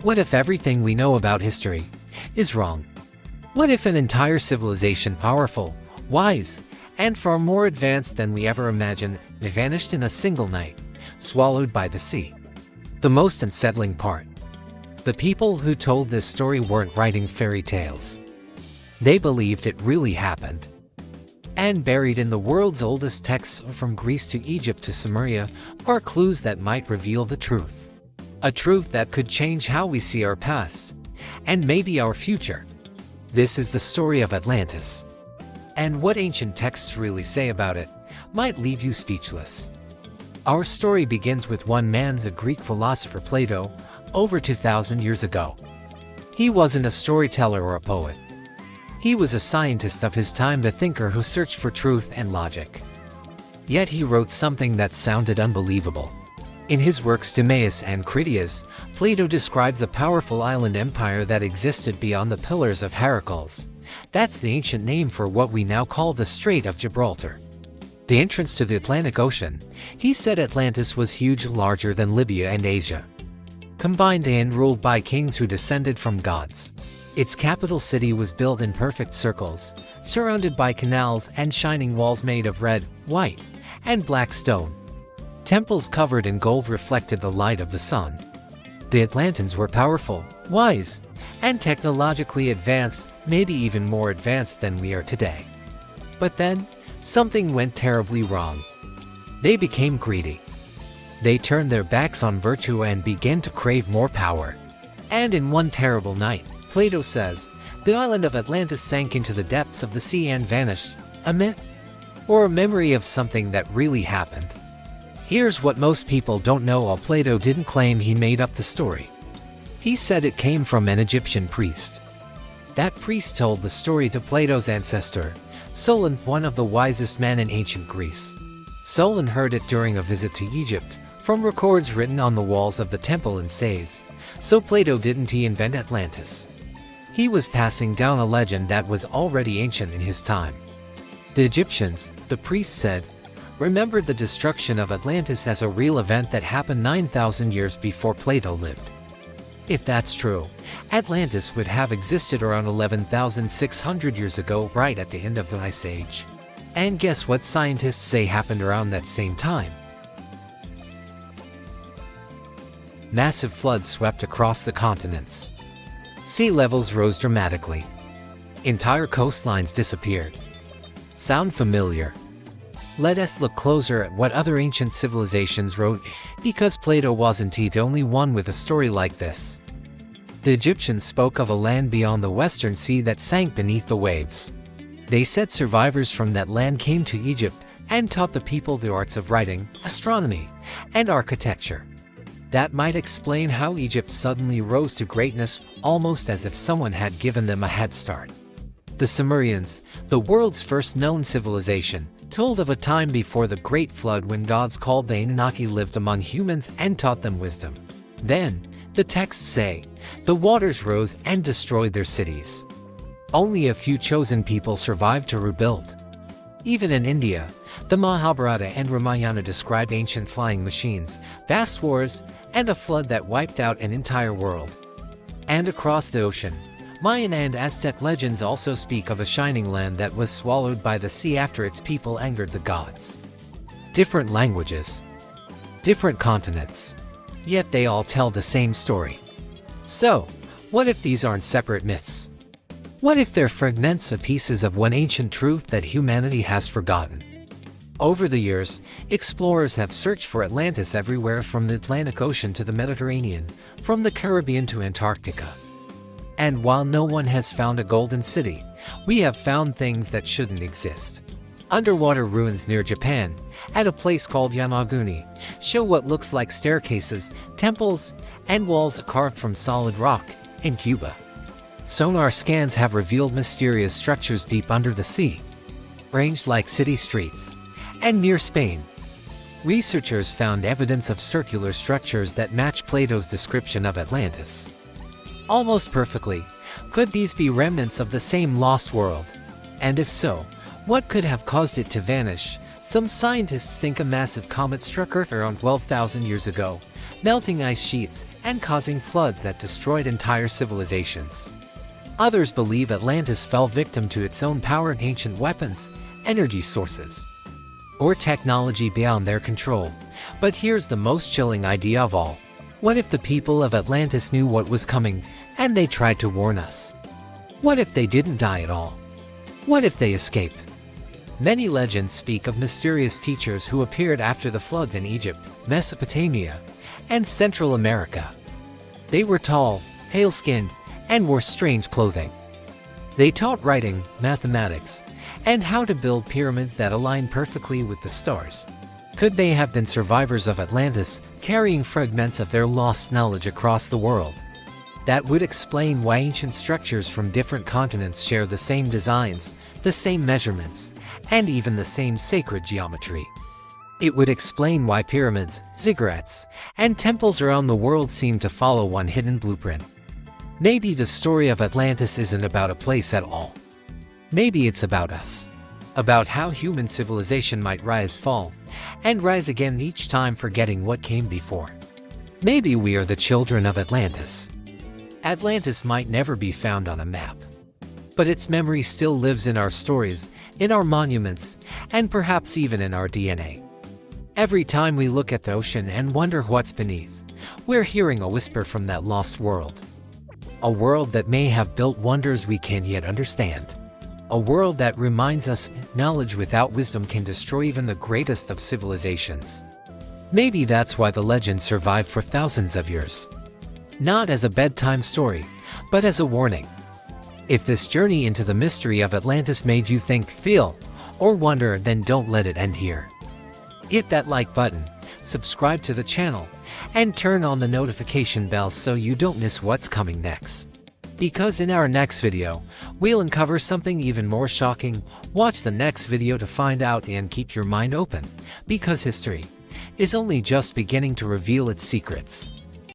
What if everything we know about history is wrong? What if an entire civilization, powerful, wise, and far more advanced than we ever imagined, vanished in a single night, swallowed by the sea? The most unsettling part: the people who told this story weren't writing fairy tales. They believed it really happened. And buried in the world's oldest texts, from Greece to Egypt to Sumeria, are clues that might reveal the truth. A truth that could change how we see our past, and maybe our future. This is the story of Atlantis. And what ancient texts really say about it might leave you speechless. Our story begins with one man, the Greek philosopher Plato, over 2,000 years ago. He wasn't a storyteller or a poet. He was a scientist of his time, a thinker who searched for truth and logic. Yet he wrote something that sounded unbelievable. In his works Timaeus and Critias, Plato describes a powerful island empire that existed beyond the Pillars of Heracles. That's the ancient name for what we now call the Strait of Gibraltar. The entrance to the Atlantic Ocean. He said Atlantis was huge, larger than Libya and Asia, combined, and ruled by kings who descended from gods. Its capital city was built in perfect circles, surrounded by canals and shining walls made of red, white, and black stone. Temples covered in gold reflected the light of the sun. The Atlanteans were powerful, wise, and technologically advanced, maybe even more advanced than we are today. But then, something went terribly wrong. They became greedy. They turned their backs on virtue and began to crave more power. And in one terrible night, Plato says, the island of Atlantis sank into the depths of the sea and vanished. A myth? Or a memory of something that really happened? Here's what most people don't know. While Plato didn't claim he made up the story, he said it came from an Egyptian priest. That priest told the story to Plato's ancestor, Solon, one of the wisest men in ancient Greece. Solon heard it during a visit to Egypt, from records written on the walls of the temple in Sais. So Plato didn't invent Atlantis. He was passing down a legend that was already ancient in his time. The Egyptians, the priest said, remembered the destruction of Atlantis as a real event that happened 9,000 years before Plato lived. If that's true, Atlantis would have existed around 11,600 years ago, right at the end of the Ice Age. And guess what scientists say happened around that same time? Massive floods swept across the continents. Sea levels rose dramatically. Entire coastlines disappeared. Sound familiar? Let us look closer at what other ancient civilizations wrote, because Plato wasn't the only one with a story like this. The Egyptians spoke of a land beyond the Western Sea that sank beneath the waves. They said survivors from that land came to Egypt and taught the people the arts of writing, astronomy, and architecture. That might explain how Egypt suddenly rose to greatness, almost as if someone had given them a head start. The Sumerians, the world's first known civilization, told of a time before the Great Flood when gods called the Anunnaki lived among humans and taught them wisdom. Then, the texts say, the waters rose and destroyed their cities. Only a few chosen people survived to rebuild. Even in India, the Mahabharata and Ramayana describe ancient flying machines, vast wars, and a flood that wiped out an entire world. And across the ocean, Mayan and Aztec legends also speak of a shining land that was swallowed by the sea after its people angered the gods. Different languages, different continents, yet they all tell the same story. So, what if these aren't separate myths? What if they're fragments of pieces of one ancient truth that humanity has forgotten? Over the years, explorers have searched for Atlantis everywhere, from the Atlantic Ocean to the Mediterranean, from the Caribbean to Antarctica. And while no one has found a golden city, we have found things that shouldn't exist. Underwater ruins near Japan, at a place called Yamaguni, show what looks like staircases, temples, and walls carved from solid rock in Cuba. Sonar scans have revealed mysterious structures deep under the sea, ranged like city streets. And near Spain, researchers found evidence of circular structures that match Plato's description of Atlantis almost perfectly. Could these be remnants of the same lost world? And if so, what could have caused it to vanish? Some scientists think a massive comet struck Earth around 12,000 years ago, melting ice sheets and causing floods that destroyed entire civilizations. Others believe Atlantis fell victim to its own power and ancient weapons, energy sources, or technology beyond their control. But here's the most chilling idea of all. What if the people of Atlantis knew what was coming and they tried to warn us? What if they didn't die at all? What if they escaped? Many legends speak of mysterious teachers who appeared after the flood in Egypt, Mesopotamia, and Central America. They were tall, pale-skinned, and wore strange clothing. They taught writing, mathematics, and how to build pyramids that align perfectly with the stars. Could they have been survivors of Atlantis, carrying fragments of their lost knowledge across the world? That would explain why ancient structures from different continents share the same designs, the same measurements, and even the same sacred geometry. It would explain why pyramids, ziggurats, and temples around the world seem to follow one hidden blueprint. Maybe the story of Atlantis isn't about a place at all. Maybe it's about us. About how human civilization might rise, fall, and rise again each time forgetting what came before. Maybe we are the children of Atlantis. Atlantis might never be found on a map, but its memory still lives in our stories, in our monuments, and perhaps even in our DNA. Every time we look at the ocean and wonder what's beneath, we're hearing a whisper from that lost world. A world that may have built wonders we can't yet understand. A world that reminds us knowledge without wisdom can destroy even the greatest of civilizations. Maybe that's why the legend survived for thousands of years. Not as a bedtime story, but as a warning. If this journey into the mystery of Atlantis made you think, feel, or wonder, then don't let it end here. Hit that like button, subscribe to the channel, and turn on the notification bell so you don't miss what's coming next. Because in our next video, we'll uncover something even more shocking. Watch the next video to find out and keep your mind open, because history is only just beginning to reveal its secrets.